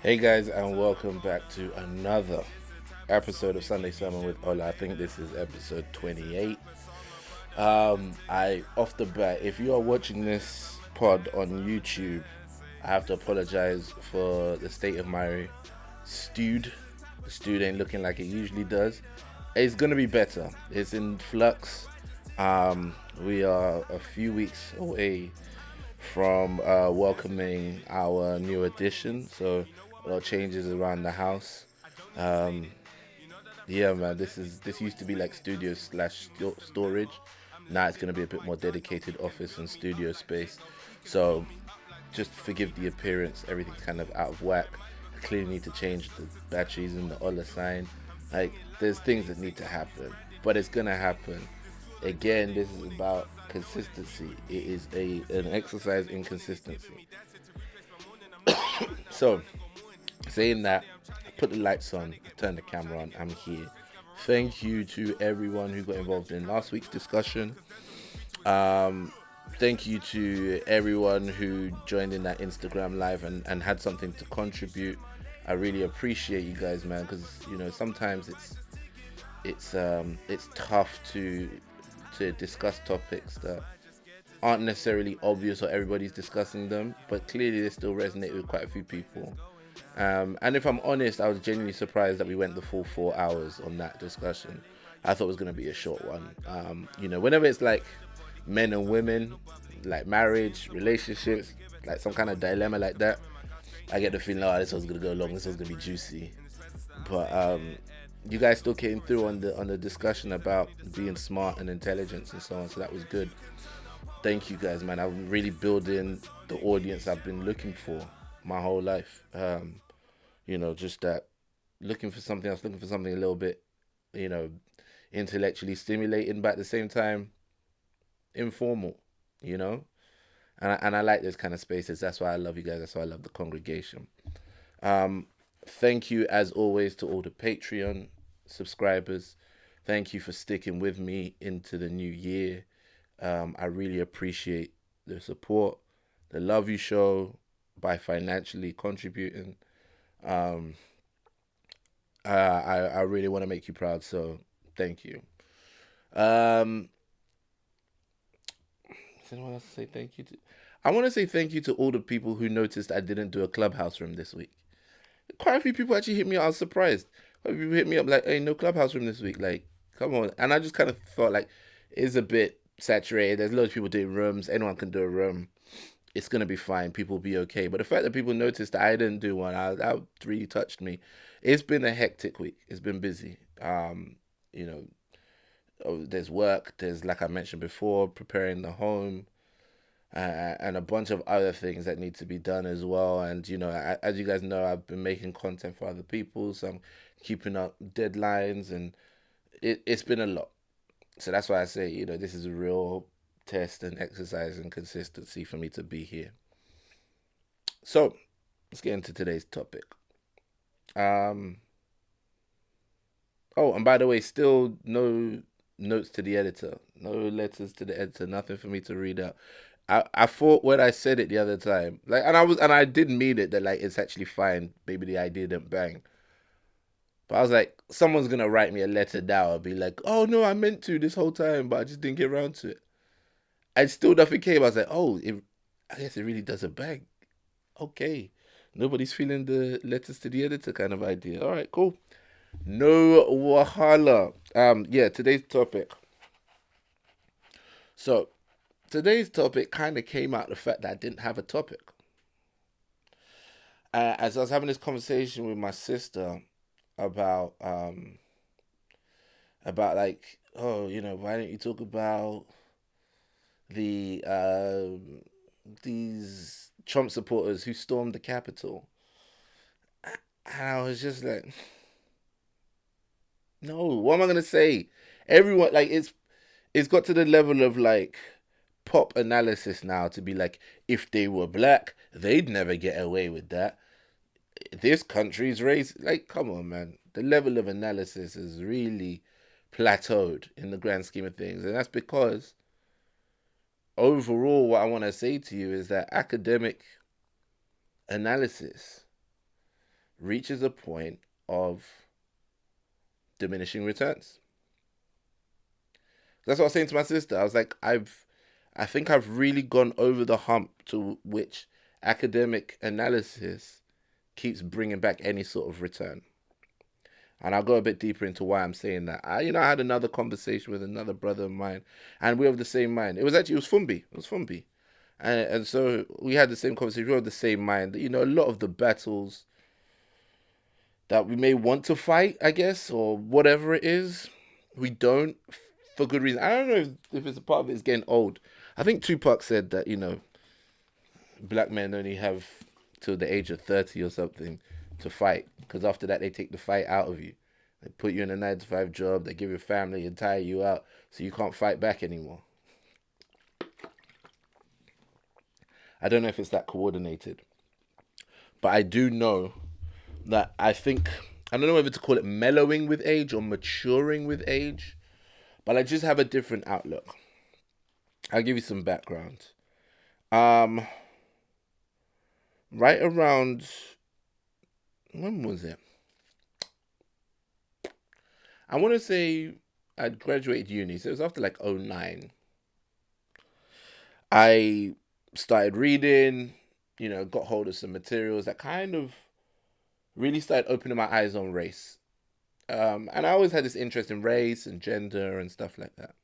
Hey guys, and welcome back to another episode of Sunday Sermon with Ola. I think this is episode 28. I off the bat, if you are watching this pod on YouTube, I have to apologize for the state of my stewed. The stew ain't looking like it usually does. It's gonna be better. It's in flux. We are a few weeks away from welcoming our new addition. So a lot of changes around the house. Um, yeah, man, this used to be like studio slash storage. Now it's gonna be a bit more dedicated office and studio space. So just forgive the appearance. Everything's kind of out of whack. I clearly need to change the batteries in the Ola sign. Like there's things that need to happen, but it's gonna happen. Again, this is about consistency. It is an exercise in consistency. So, saying that, put the lights on, turn the camera on. I'm here. Thank you to everyone who got involved in last week's discussion. Thank you to everyone who joined in that Instagram live and had something to contribute. I really appreciate you guys, man, because sometimes it's tough to discuss topics that aren't necessarily obvious or everybody's discussing them, but clearly they still resonate with quite a few people. And if I'm honest, I was genuinely surprised that we went the full 4 hours on that discussion. I thought it was going to be a short one. Whenever it's like men and women, like marriage, relationships, like some kind of dilemma like that, I get the feeling, oh, this one's going to go long, this one's going to be juicy. But you guys still came through on the discussion about being smart and intelligence and so on, so that was good. Thank you guys, man. I'm really building the audience I've been looking for my whole life. Just that looking for something else, looking for something a little bit, you know, intellectually stimulating, but at the same time, informal, you know? And I like those kind of spaces. That's why I love you guys. That's why I love the congregation. Thank you, as always, to all the Patreon subscribers. Thank you for sticking with me into the new year. I really appreciate the support, the love you show by financially contributing. I really want to make you proud, so thank you. Is anyone else to say thank you to? I want to say thank you to all the people who noticed I didn't do a clubhouse room this week. Quite a few people actually hit me up. I was surprised. Quite a few people hit me up like, "Hey, no clubhouse room this week." Like, come on. And I just kind of felt like it's a bit saturated. There's loads of people doing rooms. Anyone can do a room. It's gonna be fine. People will be okay. But the fact that people noticed that I didn't do one, that really touched me. It's been a hectic week. It's been busy. You know, there's work. There's, like I mentioned before, preparing the home, and a bunch of other things that need to be done as well. And as you guys know, I've been making content for other people, so I'm keeping up deadlines, and it's been a lot. So that's why I say, this is a real test and exercise and consistency for me to be here. So let's get into today's topic. Oh, and by the way, still no notes to the editor, no letters to the editor, nothing for me to read out. I thought when I said it the other time, like, and I did mean it, that like it's actually fine. Maybe the idea didn't bang, but I was like, someone's gonna write me a letter now and be like, "Oh no, I meant to this whole time, but I just didn't get around to it." And still nothing came. I was like, "Oh, I guess it really doesn't bang." Okay, nobody's feeling the letters to the editor kind of idea. All right, cool. No wahala. Yeah, today's topic. So today's topic kind of came out of the fact that I didn't have a topic. As I was having this conversation with my sister about like, oh, why don't you talk about the these Trump supporters who stormed the Capitol? And I was just like, no, what am I gonna say? Everyone, like, it's got to the level of like pop analysis now to be like, if they were black, they'd never get away with that. This country's race, like, come on, man. The level of analysis is really plateaued in the grand scheme of things, and that's because overall, what I want to say to you is that academic analysis reaches a point of diminishing returns. That's what I was saying to my sister. I was like, I think I've really gone over the hump to which academic analysis keeps bringing back any sort of return. And I'll go a bit deeper into why I'm saying that. I had another conversation with another brother of mine, and we have the same mind. It was Fumbi. It was Fumbi. And so we had the same conversation. We have the same mind. A lot of the battles that we may want to fight, I guess, or whatever it is, we don't for good reason. I don't know if it's a part of it's getting old. I think Tupac said that, black men only have till the age of 30 or something to fight, because after that they take the fight out of you. They put you in a 9 to 5 job, they give your family and tire you out so you can't fight back anymore. I don't know if it's that coordinated, but I do know that I don't know whether to call it mellowing with age or maturing with age, but I just have a different outlook. I'll give you some background. Right around, when was it? I want to say I'd graduated uni, so it was after like 09. I started reading, got hold of some materials that kind of really started opening my eyes on race. And I always had this interest in race and gender and stuff like that.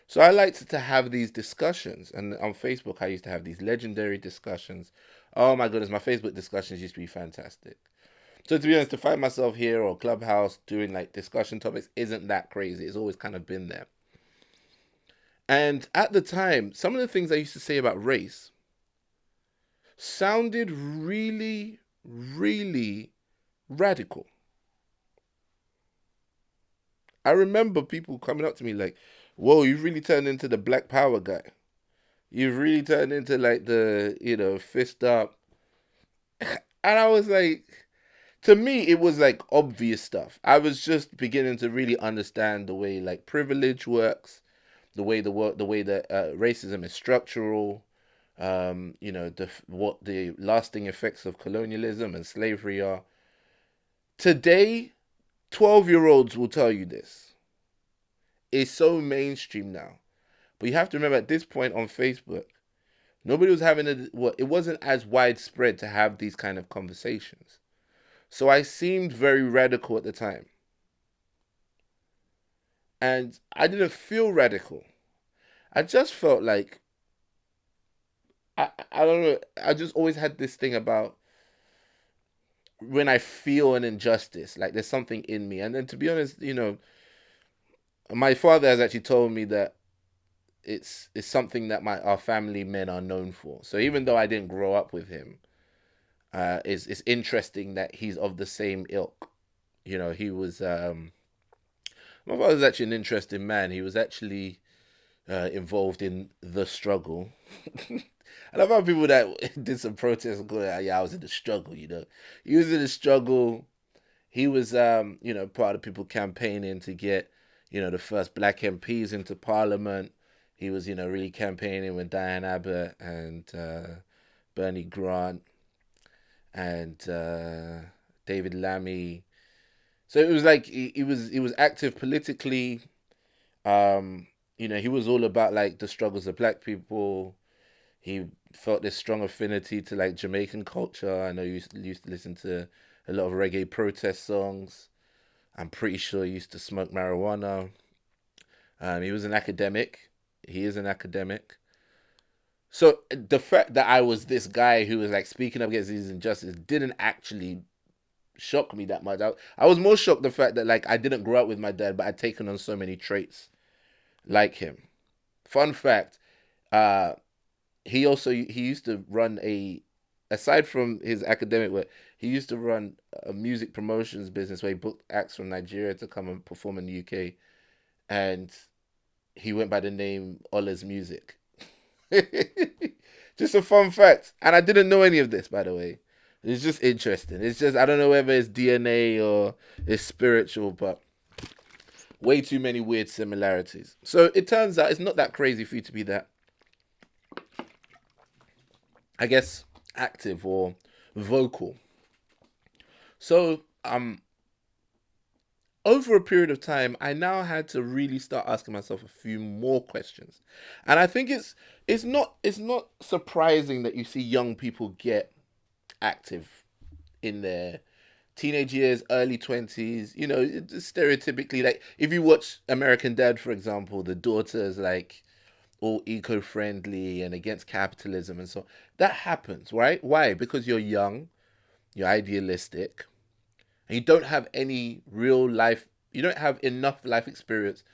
So I liked to have these discussions. And on Facebook, I used to have these legendary discussions. Oh my goodness, my Facebook discussions used to be fantastic. So to be honest, to find myself here or Clubhouse doing like discussion topics isn't that crazy. It's always kind of been there. And at the time, some of the things I used to say about race sounded really, really radical. I remember people coming up to me like, whoa, you've really turned into the Black Power guy. You've really turned into like the, fist up. And I was like, to me, it was like obvious stuff. I was just beginning to really understand the way like privilege works, the way that racism is structural, what the lasting effects of colonialism and slavery are. Today, 12-year-olds will tell you this. It's so mainstream now. But you have to remember at this point on Facebook, nobody was having it wasn't as widespread to have these kind of conversations. So I seemed very radical at the time. And I didn't feel radical. I just felt like, I don't know, I just always had this thing about when I feel an injustice, like there's something in me. And then to be honest, my father has actually told me that it's something that our family men are known for. So even though I didn't grow up with him, it's interesting that he's of the same ilk. He was my father's actually an interesting man. He was actually involved in the struggle. I love how people that did some protests and go, yeah, I was in the struggle, He was in the struggle. He was, part of people campaigning to get, the first black MPs into parliament. He was, really campaigning with Diane Abbott and Bernie Grant and David Lammy. So it was like he was active politically. He was all about like the struggles of black people. He felt this strong affinity to like Jamaican culture. I know he used to listen to a lot of reggae protest songs. I'm pretty sure he used to smoke marijuana. He was an academic. He is an academic. So the fact that I was this guy who was like speaking up against these injustices didn't actually shock me that much. I was more shocked the fact that like I didn't grow up with my dad, but I'd taken on so many traits like him. Fun fact, he used to run aside from his academic work, he used to run a music promotions business where he booked acts from Nigeria to come and perform in the UK, and he went by the name Ola's Music. Just a fun fact, and I didn't know any of this, by the way. It's just interesting. It's just, I don't know whether it's DNA or it's spiritual, but way too many weird similarities. So it turns out it's not that crazy for you to be that, I guess, active or vocal So over a period of time, I now had to really start asking myself a few more questions, and I think it's not surprising that you see young people get active in their teenage years, early 20s. You know, it's stereotypically, like if you watch American Dad, for example, the daughter's like all eco-friendly and against capitalism and so that happens, right? Why? Because you're young, you're idealistic, and you don't have any real life, you don't have enough life experience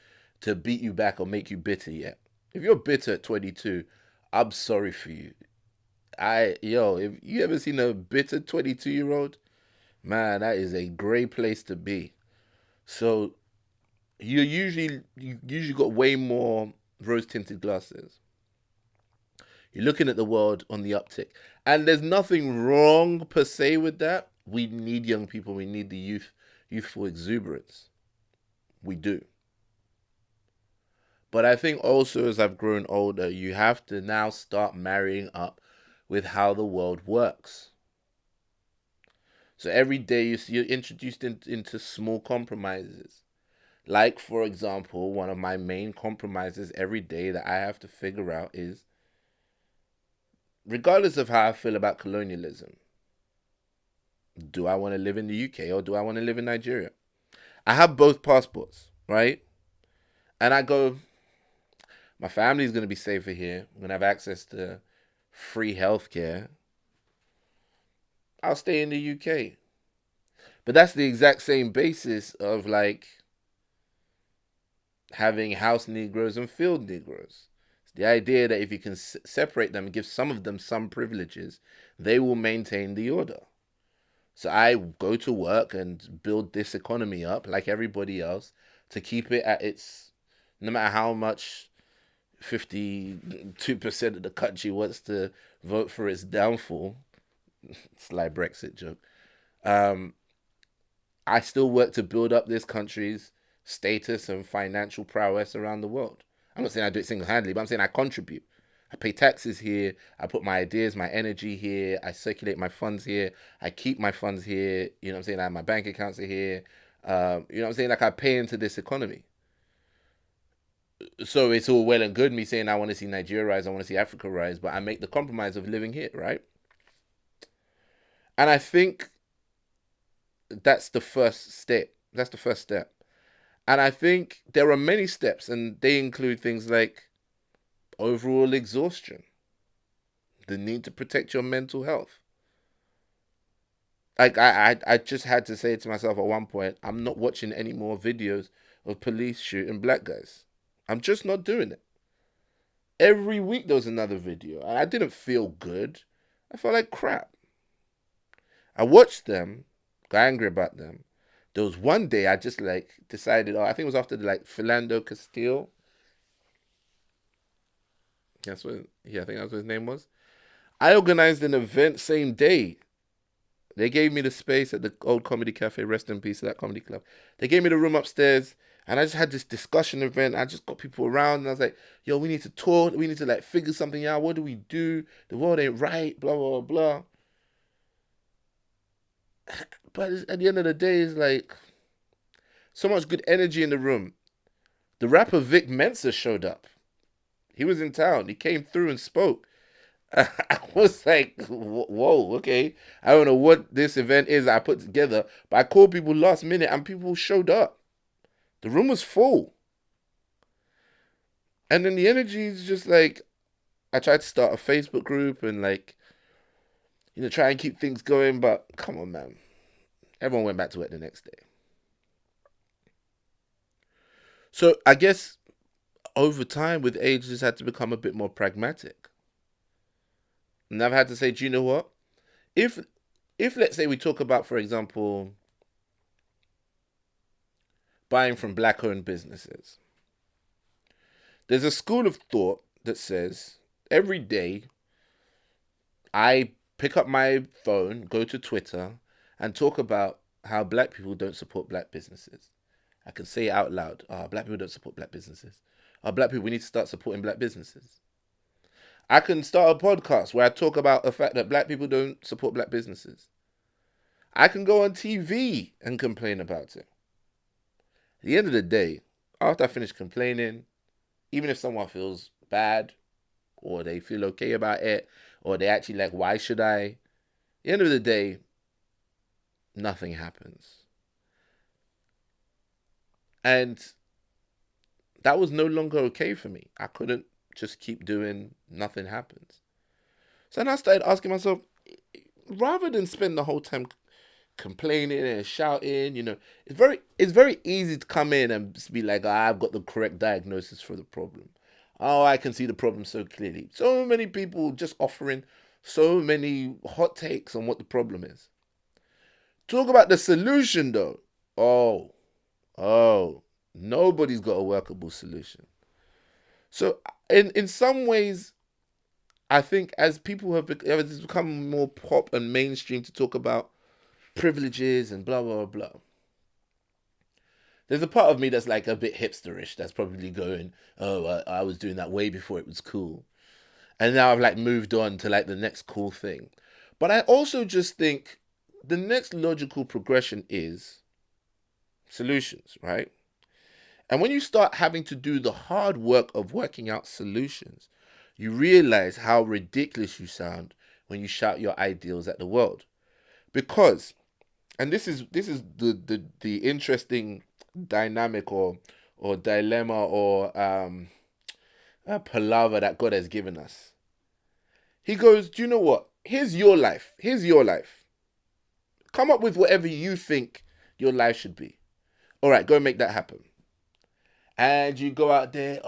to beat you back or make you bitter yet. If you're bitter at 22, I'm sorry for you. If you ever seen a bitter 22-year-old, man, that is a great place to be. So you usually got way more rose tinted glasses. You're looking at the world on the uptick. And there's nothing wrong per se with that. We need young people. We need the youthful exuberance. We do. But I think also as I've grown older, you have to now start marrying up with how the world works. So every day you're introduced into small compromises. Like, for example, one of my main compromises every day that I have to figure out is, regardless of how I feel about colonialism, do I want to live in the UK or do I want to live in Nigeria? I have both passports, right? And I go, my family's going to be safer here. I'm going to have access to free healthcare. I'll stay in the UK. But that's the exact same basis of like having house Negroes and field Negroes. It's the idea that if you can separate them and give some of them some privileges, they will maintain the order. So I go to work and build this economy up like everybody else to keep it at its, no matter how much 52% of the country wants to vote for its downfall. Sly Brexit joke. Um, I still work to build up this country's status and financial prowess around the world. I'm not saying I do it single handedly, but I'm saying I contribute. I pay taxes here. I put my ideas, my energy here. I circulate my funds here. I keep my funds here. You know what I'm saying? I have my bank accounts are here. You know what I'm saying? Like I pay into this economy. So it's all well and good me saying I want to see Nigeria rise, I want to see Africa rise, but I make the compromise of living here, right? And I think that's the first step. That's the first step. And I think there are many steps, and they include things like overall exhaustion, the need to protect your mental health. Like I just had to say to myself at one point, I'm not watching any more videos of police shooting black guys. I'm just not doing it. Every week there was another video, and I didn't feel good. I felt like crap. I watched them, got angry about them. There was one day I just like decided, oh, I think it was after the like Philando Castile. That's what, yeah, I think that's what his name was. I organized an event same day. They gave me the space at the old comedy cafe, rest in peace to that comedy club. They gave me the room upstairs, and I just had this discussion event. I just got people around, and I was like, yo, we need to talk. We need to like figure something out. What do we do? The world ain't right, blah, blah, blah, blah. But at the end of the day, it's like so much good energy in the room. The rapper Vic Mensa showed up. He was in town. He came through and spoke. I was like, whoa, okay. I don't know what this event is I put together, but I called people last minute and people showed up. The room was full. And then the energy is just like, I tried to start a Facebook group and like, try and keep things going, but come on, man. Everyone went back to work the next day. So I guess over time with age, just had to become a bit more pragmatic. And I've had to say, do you know what? If let's say we talk about, for example, buying from black owned businesses, there's a school of thought that says every day I pick up my phone, go to Twitter, and talk about how black people don't support black businesses. I can say it out loud. Black people don't support black businesses. Black people, we need to start supporting black businesses. I can start a podcast where I talk about the fact that black people don't support black businesses. I can go on TV and complain about it. At the end of the day, after I finish complaining, even if someone feels bad or they feel okay about it or they actually like, why should I? At the end of the day, nothing happens. And that was no longer okay for me. I couldn't just keep doing nothing happens. So then I started asking myself, rather than spend the whole time complaining and shouting, it's very easy to come in and just be like, I've got the correct diagnosis for the problem. Oh, I can see the problem so clearly. So many people just offering so many hot takes on what the problem is. Talk about the solution though. Oh, nobody's got a workable solution. So in some ways, I think as people have it's become more pop and mainstream to talk about privileges and blah blah blah. There's a part of me that's like a bit hipsterish. That's probably going, "Oh, I was doing that way before it was cool," and now I've like moved on to like the next cool thing. But I also just think the next logical progression is solutions, right? And when you start having to do the hard work of working out solutions, you realize how ridiculous you sound when you shout your ideals at the world. Because, and this is the interesting dynamic or dilemma or palaver that God has given us. He goes, do you know what? Here's your life. Here's your life. Come up with whatever you think your life should be. All right, go and make that happen. And you go out there,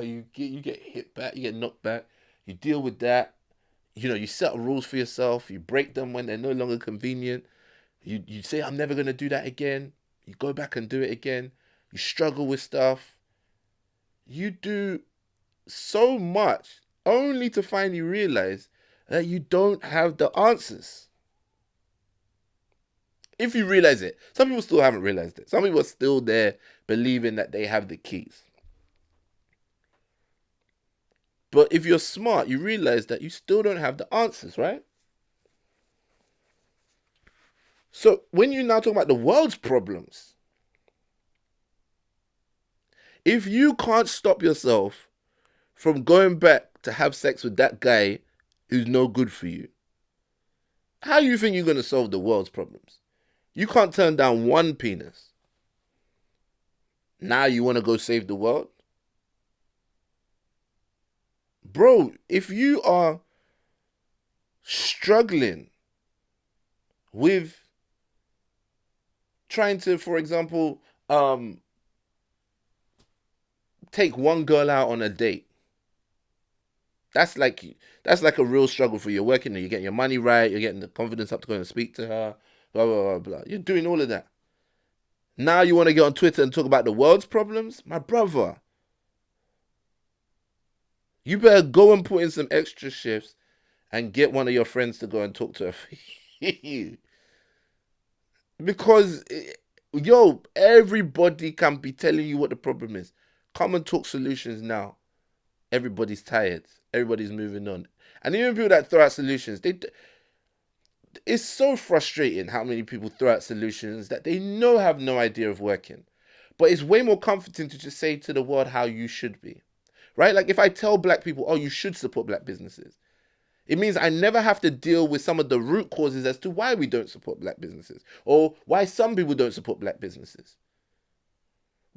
you get hit back, you get knocked back, you deal with that. You set rules for yourself, you break them when they're no longer convenient. You say, I'm never gonna do that again. You go back and do it again. You struggle with stuff. You do so much only to finally realize that you don't have the answers. If you realize it, some people still haven't realized it. Some people are still there believing that they have the keys. But if you're smart, you realize that you still don't have the answers, right? So when you now talk about the world's problems, if you can't stop yourself from going back to have sex with that guy who's no good for you, how do you think you're going to solve the world's problems? You can't turn down one penis. Now you want to go save the world? Bro, if you are struggling with trying to, for example, take one girl out on a date, that's like a real struggle for you. You're working, you're getting your money right, you're getting the confidence up to go and speak to her, blah blah blah blah. You're doing all of that. Now you want to get on Twitter and talk about the world's problems? My brother, you better go and put in some extra shifts and get one of your friends to go and talk to her. Because, yo, everybody can be telling you what the problem is. Come and talk solutions now. Everybody's tired. Everybody's moving on. And even people that throw out solutions, it's so frustrating how many people throw out solutions that they have no idea of working. But it's way more comforting to just say to the world how you should be. Right? Like if I tell black people, oh, you should support black businesses, it means I never have to deal with some of the root causes as to why we don't support black businesses or why some people don't support black businesses.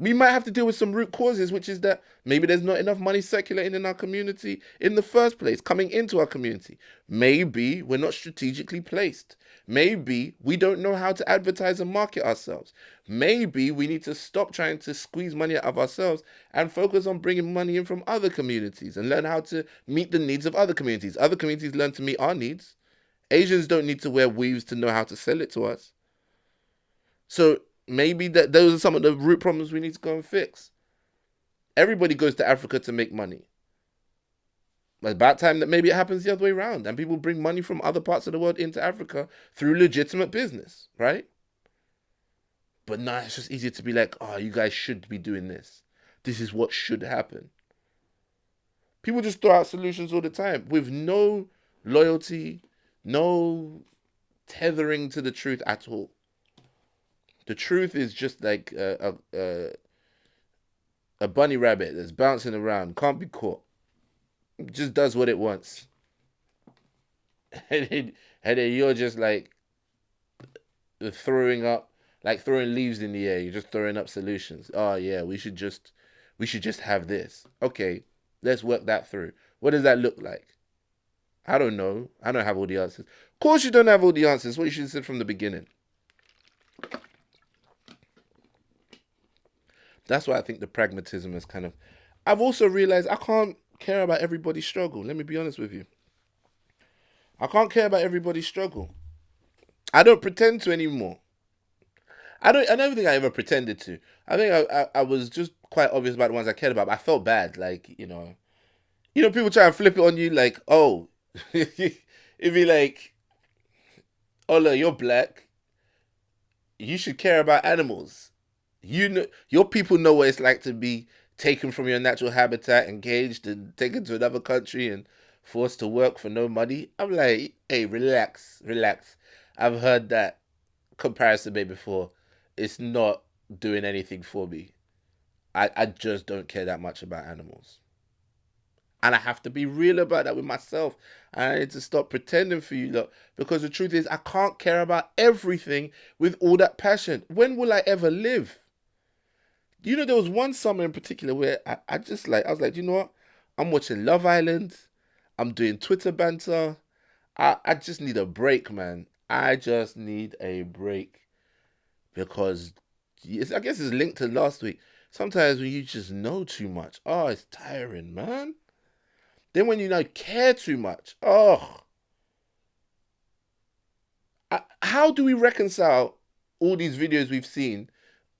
We might have to deal with some root causes, which is that maybe there's not enough money circulating in our community in the first place, coming into our community. Maybe we're not strategically placed. Maybe we don't know how to advertise and market ourselves. Maybe we need to stop trying to squeeze money out of ourselves and focus on bringing money in from other communities and learn how to meet the needs of other communities. Other communities learn to meet our needs. Asians don't need to wear weaves to know how to sell it to us. So maybe those are some of the root problems we need to go and fix. Everybody goes to Africa to make money. It's about time that maybe it happens the other way around and people bring money from other parts of the world into Africa through legitimate business, right? But nah, it's just easier to be like, oh, you guys should be doing this. This is what should happen. People just throw out solutions all the time with no loyalty, no tethering to the truth at all. The truth is just like a bunny rabbit that's bouncing around, can't be caught. It just does what it wants. And then you're just like throwing up, like throwing leaves in the air. You're just throwing up solutions. Oh yeah, we should just have this. Okay, let's work that through. What does that look like? I don't know. I don't have all the answers. Of course you don't have all the answers. What you should have said from the beginning. That's why I think the pragmatism is kind of. I've also realized I can't care about everybody's struggle. Let me be honest with you. I can't care about everybody's struggle. I don't pretend to anymore. I don't think I ever pretended to. I think I was just quite obvious about the ones I cared about. But I felt bad, like people try and flip it on you, like, oh, it'd be like, Ola, you're black. You should care about animals. Your people know what it's like to be taken from your natural habitat, engaged, and taken to another country and forced to work for no money. I'm like, hey, relax, relax. I've heard that comparison made before. It's not doing anything for me. I just don't care that much about animals. And I have to be real about that with myself. And I need to stop pretending for you lot. Because the truth is, I can't care about everything with all that passion. When will I ever live? There was one summer in particular where I was like, you know what? I'm watching Love Island. I'm doing Twitter banter. I just need a break, man. I just need a break. Because I guess it's linked to last week. Sometimes when you just know too much, oh, it's tiring, man. Then when you care too much, oh, how do we reconcile all these videos we've seen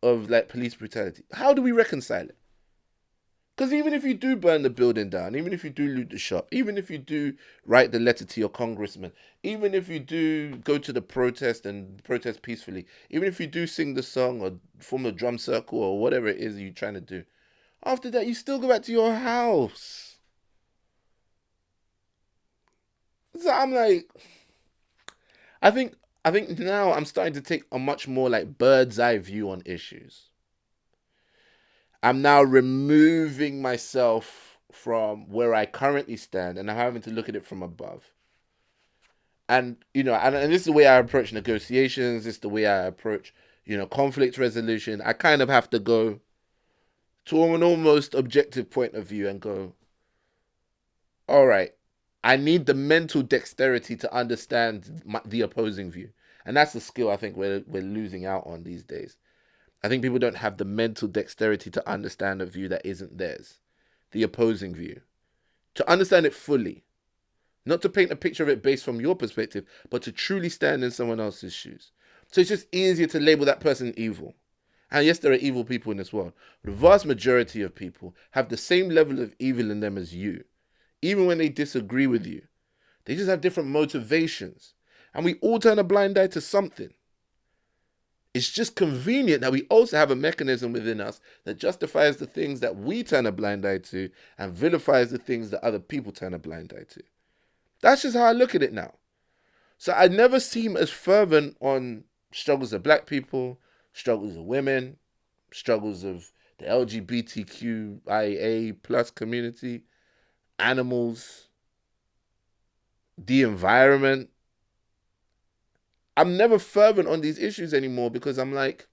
of like police brutality? How do we reconcile it? Because even if you do burn the building down, even if you do loot the shop, even if you do write the letter to your congressman, even if you do go to the protest and protest peacefully, even if you do sing the song or form a drum circle or whatever it is you're trying to do, after that you still go back to your house. So I'm like, I think now I'm starting to take a much more like bird's eye view on issues. I'm now removing myself from where I currently stand and I'm having to look at it from above. And and this is the way I approach negotiations, this is the way I approach, conflict resolution. I kind of have to go to an almost objective point of view and go, all right, I need the mental dexterity to understand the opposing view. And that's the skill I think we're losing out on these days. I think people don't have the mental dexterity to understand a view that isn't theirs, the opposing view, to understand it fully, not to paint a picture of it based from your perspective, but to truly stand in someone else's shoes. So it's just easier to label that person evil. And yes, there are evil people in this world. But the vast majority of people have the same level of evil in them as you, even when they disagree with you. They just have different motivations. And we all turn a blind eye to something. It's just convenient that we also have a mechanism within us that justifies the things that we turn a blind eye to and vilifies the things that other people turn a blind eye to. That's just how I look at it now. So I never seem as fervent on struggles of black people, struggles of women, struggles of the LGBTQIA plus community, animals, the environment. I'm never fervent on these issues anymore because I'm like,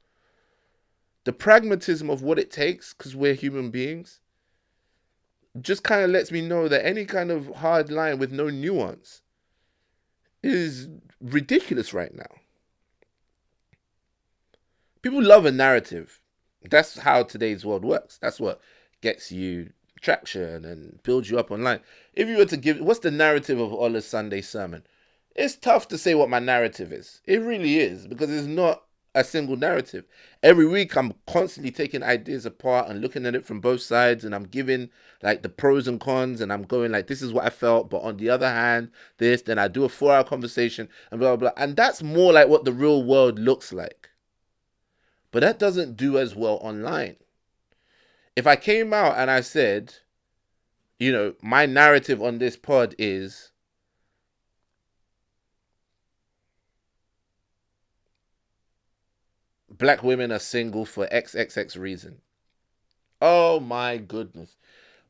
the pragmatism of what it takes, because we're human beings, just kind of lets me know that any kind of hard line with no nuance is ridiculous right now. People love a narrative. That's how today's world works. That's what gets you traction and builds you up online. If you were to give, what's the narrative of Ola's Sunday sermon? It's tough to say what my narrative is. It really is, because it's not a single narrative. Every week I'm constantly taking ideas apart and looking at it from both sides, and I'm giving like the pros and cons, and I'm going like, this is what I felt, but on the other hand, this, then I do a 4-hour conversation and blah, blah, blah. And that's more like what the real world looks like. But that doesn't do as well online. If I came out and I said, my narrative on this pod is black women are single for XXX reason. Oh my goodness.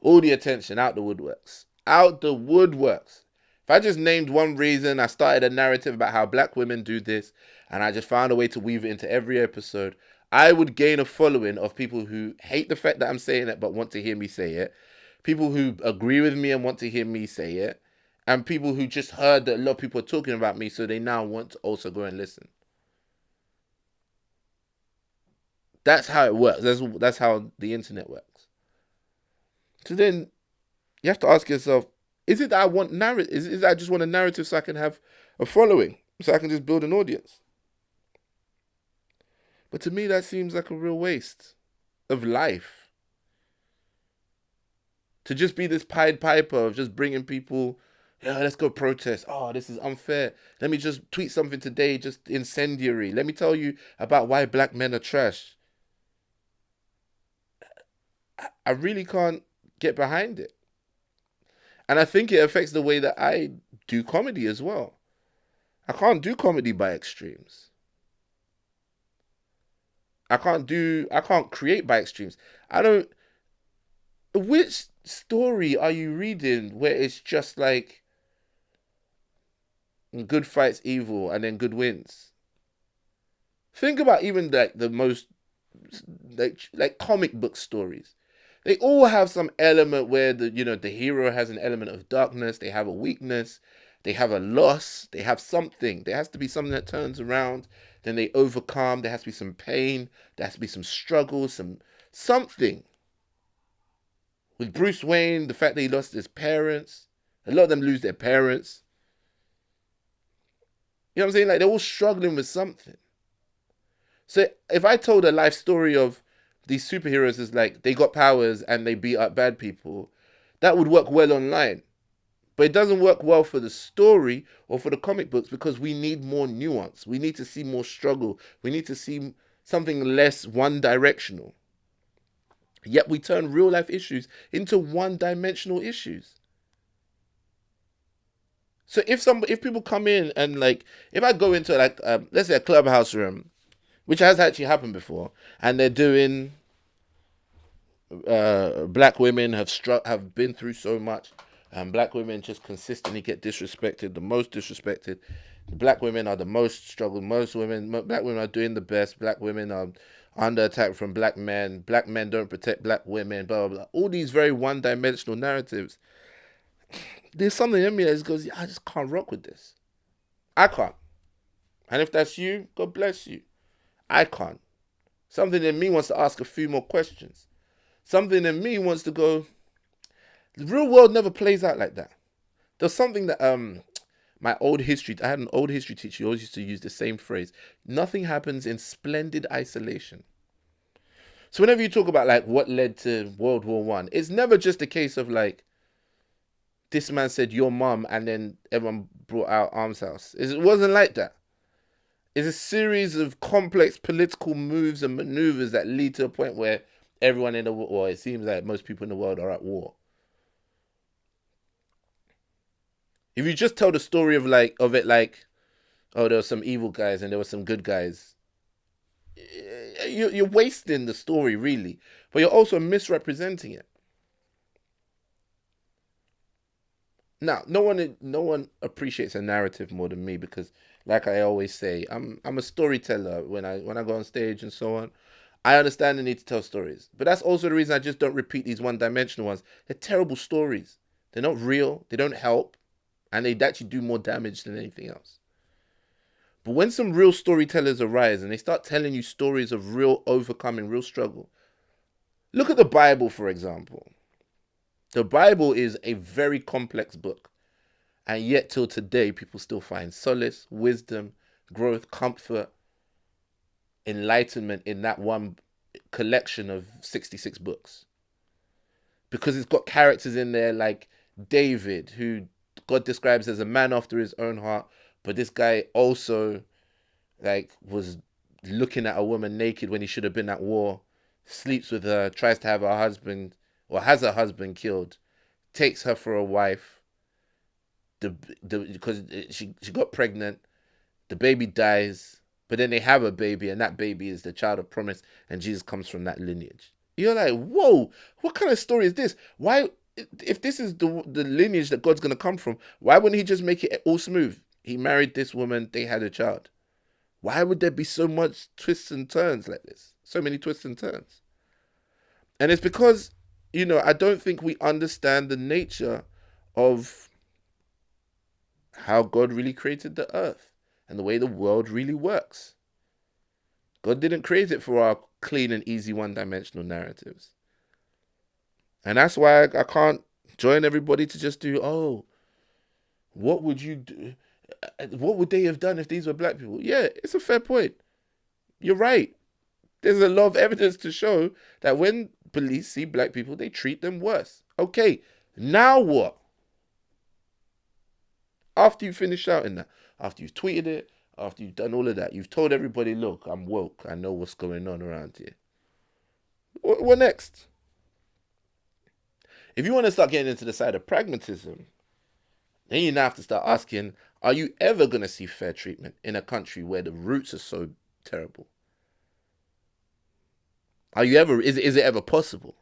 All the attention out the woodworks. Out the woodworks. If I just named one reason, I started a narrative about how black women do this, and I just found a way to weave it into every episode, I would gain a following of people who hate the fact that I'm saying it but want to hear me say it, people who agree with me and want to hear me say it, and people who just heard that a lot of people are talking about me, so they now want to also go and listen. That's how it works. That's how the internet works. So then you have to ask yourself, is it that I want narrative? Is it that I just want a narrative so I can have a following, so I can just build an audience? But to me, that seems like a real waste of life. To just be this Pied Piper of just bringing people, yeah, let's go protest. Oh, this is unfair. Let me just tweet something today, just incendiary. Let me tell you about why black men are trash. I really can't get behind it. And I think it affects the way that I do comedy as well. I can't do comedy by extremes. I can't create by extremes. I don't. Which story are you reading where it's just like good fights evil and then good wins? Think about even like the most like comic book stories. They all have some element where the hero has an element of darkness. They have a weakness. They have a loss. They have something. There has to be something that turns around. Then they overcome. There has to be some pain. There has to be some struggle. Something. With Bruce Wayne, the fact that he lost his parents. A lot of them lose their parents. You know what I'm saying? Like they're all struggling with something. So if I told a life story of these superheroes as like they got powers and they beat up bad people, that would work well online. But it doesn't work well for the story or for the comic books because we need more nuance. We need to see more struggle. We need to see something less one-directional. Yet we turn real life issues into one-dimensional issues. So if people come in and like, if I go into like let's say a clubhouse room, which has actually happened before, and they're doing black women have been through so much, and black women just consistently get disrespected, the most disrespected. Black women are the most struggled. Black women are doing the best. Black women are under attack from black men. Black men don't protect black women. Blah blah blah. All these very one-dimensional narratives. There's something in me that just goes, I just can't rock with this. I can't. And if that's you, God bless you. I can't. Something in me wants to ask a few more questions. Something in me wants to go, the real world never plays out like that. There's something that I had an old history teacher who always used to use the same phrase. Nothing happens in splendid isolation. So whenever you talk about like what led to World War One, it's never just a case of like, this man said your mom and then everyone brought out arms house. It wasn't like that. It's a series of complex political moves and maneuvers that lead to a point where everyone in the world, or it seems like most people in the world, are at war. If you just tell the story of it like, oh, there were some evil guys and there were some good guys, you're wasting the story really, but you're also misrepresenting it. Now, no one appreciates a narrative more than me because, like I always say, I'm a storyteller when I go on stage and so on. I understand the need to tell stories, but that's also the reason I just don't repeat these one-dimensional ones. They're terrible stories. They're not real. They don't help, and they actually do more damage than anything else. But when some real storytellers arise and they start telling you stories of real overcoming, real struggle, look at the Bible, for example. The Bible is a very complex book, and yet till today, people still find solace, wisdom, growth, comfort, enlightenment in that one collection of 66 books. Because it's got characters in there like David, who God describes as a man after his own heart, but this guy also like was looking at a woman naked when he should have been at war, sleeps with her, tries to have her husband, or has her husband killed, takes her for a wife, because she got pregnant, the baby dies, But then they have a baby, and that baby is the child of promise, and Jesus comes from that lineage. You're like, whoa, what kind of story is this? Why, if this is the lineage that God's gonna come from, why wouldn't He just make it all smooth? He married this woman, they had a child. Why would there be so much twists and turns like this? So many twists and turns. And it's because, I don't think we understand the nature of how God really created the earth and the way the world really works. God didn't create it for our clean and easy one-dimensional narratives. And that's why I can't join everybody to just do, oh, what would you do? What would they have done if these were black people? Yeah, it's a fair point. You're right. There's a lot of evidence to show that when police see black people, they treat them worse. Okay, now what? After you finish shouting that, after you've tweeted it, after you've done all of that, you've told everybody, look, I'm woke. I know what's going on around here. What next? If you want to start getting into the side of pragmatism, then you now have to start asking, are you ever going to see fair treatment in a country where the roots are so terrible? Is it ever possible?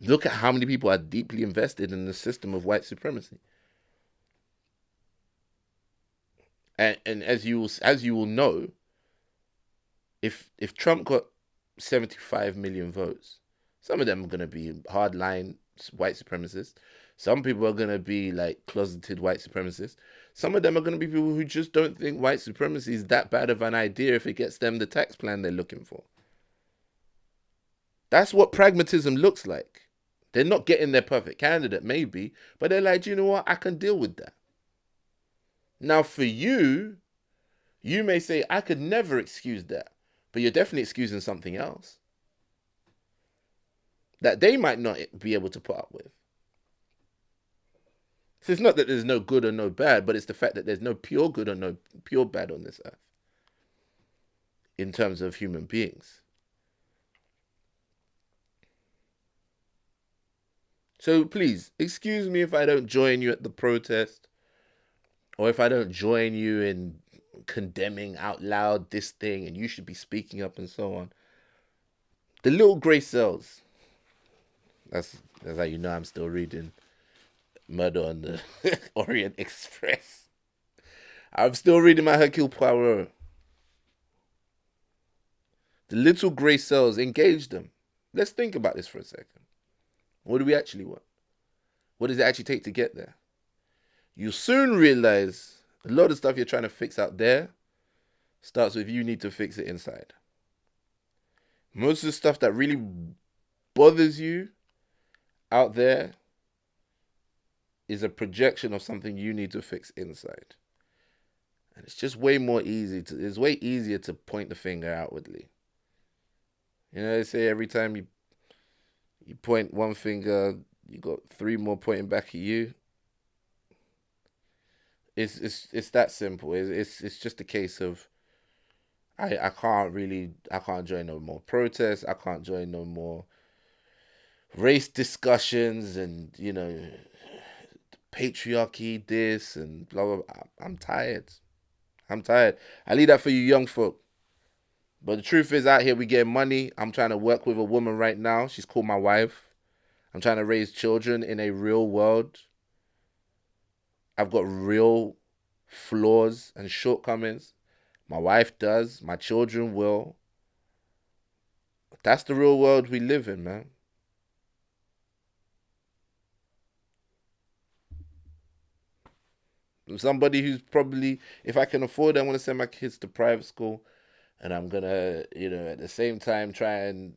Look at how many people are deeply invested in the system of white supremacy. And as you will know, if Trump got 75 million votes, some of them are going to be hardline white supremacists. Some people are going to be like closeted white supremacists. Some of them are going to be people who just don't think white supremacy is that bad of an idea if it gets them the tax plan they're looking for. That's what pragmatism looks like. They're not getting their perfect candidate, maybe, but they're like, you know what? I can deal with that. Now, for you, you may say, I could never excuse that, but you're definitely excusing something else that they might not be able to put up with. So it's not that there's no good or no bad, but it's the fact that there's no pure good or no pure bad on this earth in terms of human beings. So please, excuse me if I don't join you at the protest, or if I don't join you in condemning out loud this thing and you should be speaking up and so on. The little grey cells. That's how you know I'm still reading Murder on the Orient Express. I'm still reading my Hercule Poirot. The little grey cells, engage them. Let's think about this for a second. What do we actually want? What does it actually take to get there? You'll soon realize a lot of stuff you're trying to fix out there starts with you need to fix it inside. Most of the stuff that really bothers you out there is a projection of something you need to fix inside. And it's just way it's way easier to point the finger outwardly. They say every time you point one finger, you got three more pointing back at you. It's that simple. It's just a case of I can't join no more protests. I can't join no more race discussions and patriarchy this and blah blah blah. I'm tired. I leave that for you young folk. But the truth is, out here we get money. I'm trying to work with a woman right now. She's called my wife. I'm trying to raise children in a real world. I've got real flaws and shortcomings. My wife does. My children will. That's the real world we live in, man. I'm somebody who's probably, if I can afford it, I want to send my kids to private school. And I'm going to, at the same time try and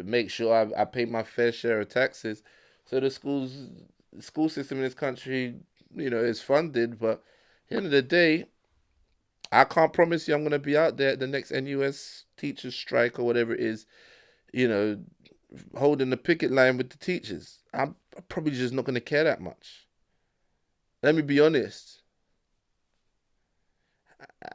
make sure I pay my fair share of taxes. So the school system in this country, is funded. But at the end of the day, I can't promise you I'm going to be out there at the next NUS teachers strike or whatever it is, holding the picket line with the teachers. I'm probably just not going to care that much. Let me be honest.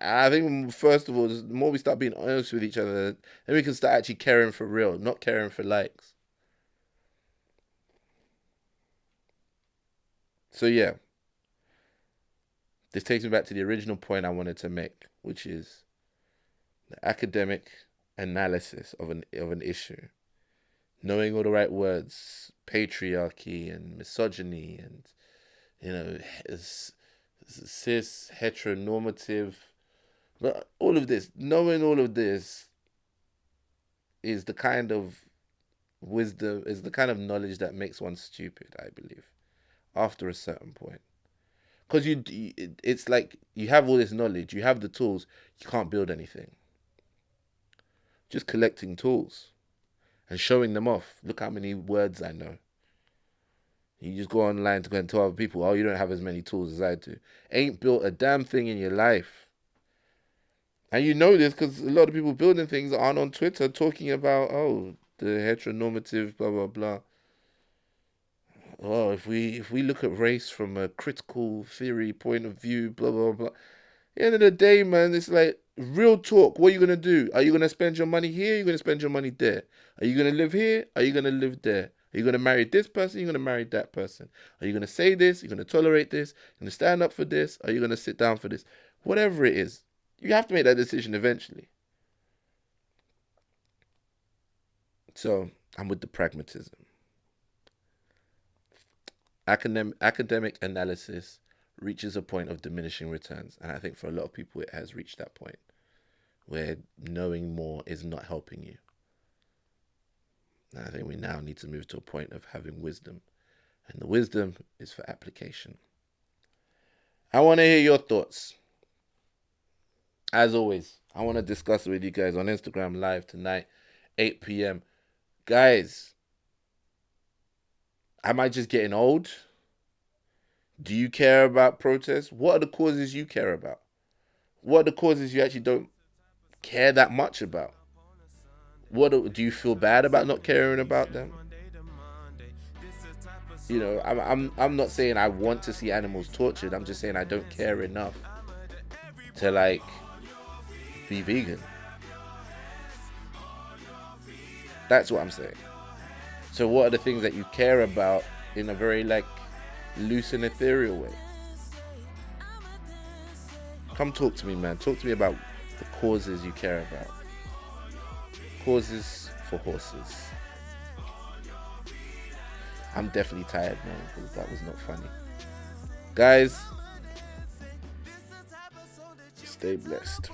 I think, first of all, the more we start being honest with each other, then we can start actually caring for real, not caring for likes. So, yeah. this takes me back to the original point I wanted to make, which is the academic analysis of an issue, knowing all the right words, patriarchy and misogyny, and cis heteronormative, but all of this, knowing all of this, is the kind of wisdom, is the kind of knowledge that makes one stupid, I believe, after a certain point. Because it's like you have all this knowledge, you have the tools, you can't build anything. Just collecting tools and showing them off. Look how many words I know. You just go online to go and tell other people, oh, you don't have as many tools as I do. Ain't built a damn thing in your life. And you know this because a lot of people building things aren't on Twitter talking about, oh, the heteronormative, blah, blah, blah. Oh, if we look at race from a critical theory point of view, blah, blah, blah. At the end of the day, man, it's like, real talk. What are you going to do? Are you going to spend your money here? Are you going to spend your money there? Are you going to live here? Are you going to live there? Are you going to marry this person? Are you going to marry that person? Are you going to say this? Are you going to tolerate this? Are you going to stand up for this? Are you going to sit down for this? Whatever it is, you have to make that decision eventually. So I'm with the pragmatism. Academic analysis reaches a point of diminishing returns, and I think for a lot of people it has reached that point where knowing more is not helping you. And I think we now need to move to a point of having wisdom, and the wisdom is for application. I want to hear your thoughts. As always, I want to discuss it with you guys on Instagram Live tonight, 8 p.m. Guys, am I just getting old? Do you care about protests? What are the causes you care about? What are the causes you actually don't care that much about? Do you feel bad about not caring about them? I'm not saying I want to see animals tortured. I'm just saying I don't care enough to be vegan. That's what I'm saying. So what are the things that you care about in a very loose and ethereal way? Come talk to me, man. Talk to me about the causes you care about. Causes for horses. I'm definitely tired, man, because that was not funny. Guys, stay blessed.